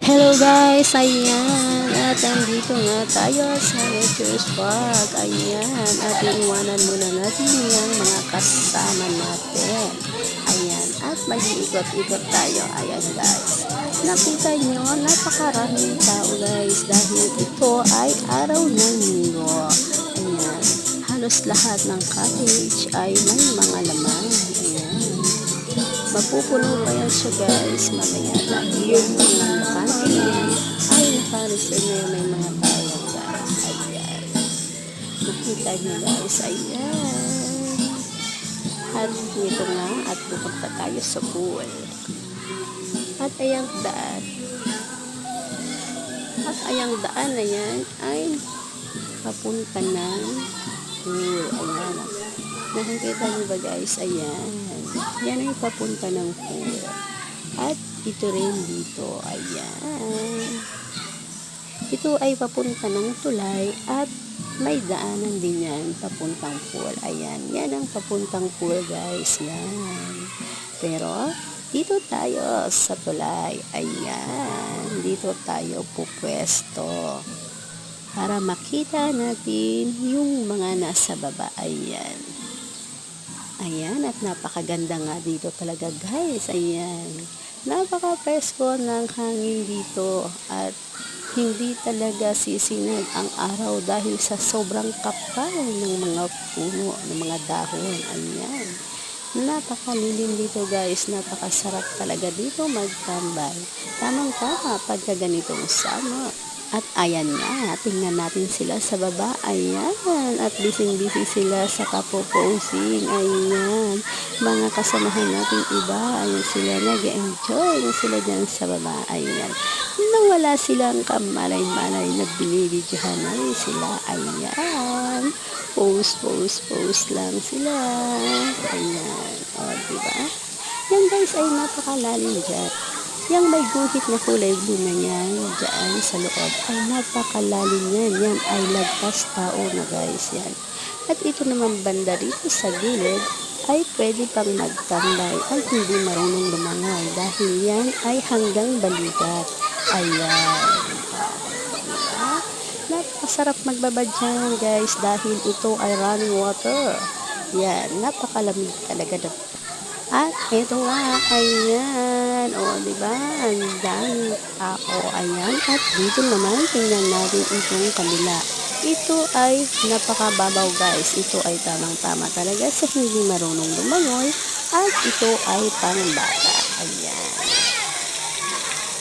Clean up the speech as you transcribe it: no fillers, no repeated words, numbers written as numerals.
Hello guys, ayan, at andito nga tayo sa Nature's Park, ayan, at iniwanan muna natin yung mga kasama natin, ayan, at mag-iikot-ikot tayo, ayan guys, nakita nyo, napakaraming tao guys, dahil ito ay araw ng linggo, ayan, halos lahat ng cottage ay may mga laman, ayan. Mapupuno pa yan siya guys, mamaya dahil yung mga bakante ay nakareserve na yung may mga tao guys. Ayan. Nakita niyo guys, ayan. At dito nga, at pupunta tayo sa pool. At ayang daan. At ayang daan na yan ay papunta ng pool. Ayan. Nakikita niyo ba guys, ayan. Yan ay papunta ng pool. At ito rin dito, ayan. Ito ay papunta ng tulay at may daanan din yan papuntang pool. Ayan, yan ang papuntang pool guys, yan. Pero dito tayo sa tulay, ayan. Dito tayo pupwesto para makita natin yung mga nasa baba, ayan. Ayan, at napakaganda nga dito talaga guys, ayan. Napaka-presko ng hangin dito at hindi talaga sisinag ang araw dahil sa sobrang kapal ng mga puno, ng mga dahon, ayan. Napakalilim dito guys, napakasarap talaga dito magtambay. Tamang-tama pagka ganitong summer. At ayan nga, tingnan natin sila sa baba, ayan, at busy-busy sila sa kapoposing, ayan, mga kasamahan natin iba, ayan sila, nag-enjoy na sila dyan sa baba, ayan, nawala silang kamalay-malay, nagbinibidyohan na rin sila, ayan, post lang sila, ayan, o diba, yan guys ay napakalalim dyan. Yang may guhit na kulay blue na yan, dyan sa loob, ay napakalalim yan. Yan ay lagpas tao na guys, yan. At ito naman banda rito sa gilid, ay pwede pang magtambay at hindi marunong lumangoy dahil yan ay hanggang balikat. Ayan. Napakasarap magbabad dyan guys dahil ito ay running water. Yan, napakalamig talaga na. At ito nga, ayan, o diba, ang daming tao, ayan, at dito naman, tingnan natin itong kabila. Ito ay napakababaw guys, ito ay tamang-tama talaga sa hindi marunong lumangoy, at ito ay pang bata, ayan.